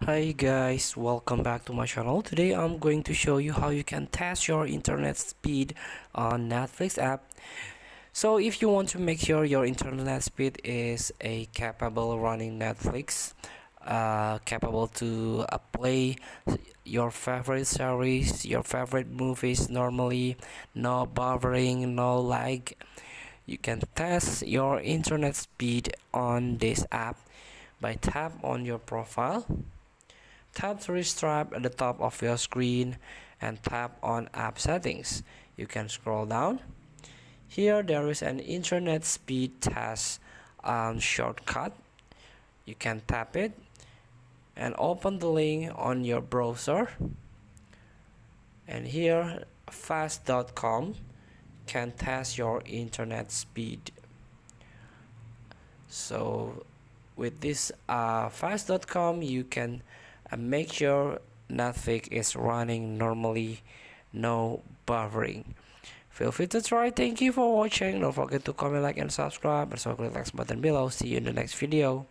Hi guys, welcome back to my channel. Today I'm going to show you how you can test your internet speed on Netflix app. So if you want to make sure your internet speed is capable running Netflix, capable to play your favorite series, your favorite movies normally, no buffering, no lag, you can test your internet speed on this app by tap on your profile. Tap three stripe at the top of your screen and tap on app settings. You can scroll down. Here there is an internet speed test shortcut. You can tap it and open the link on your browser. And here fast.com can test your internet speed. So with this fast.com you can make sure Netflix is running normally, no buffering. Feel free to try. Thank you for watching. Don't forget to comment, like, and subscribe. And so click the like button below. See you in the next video.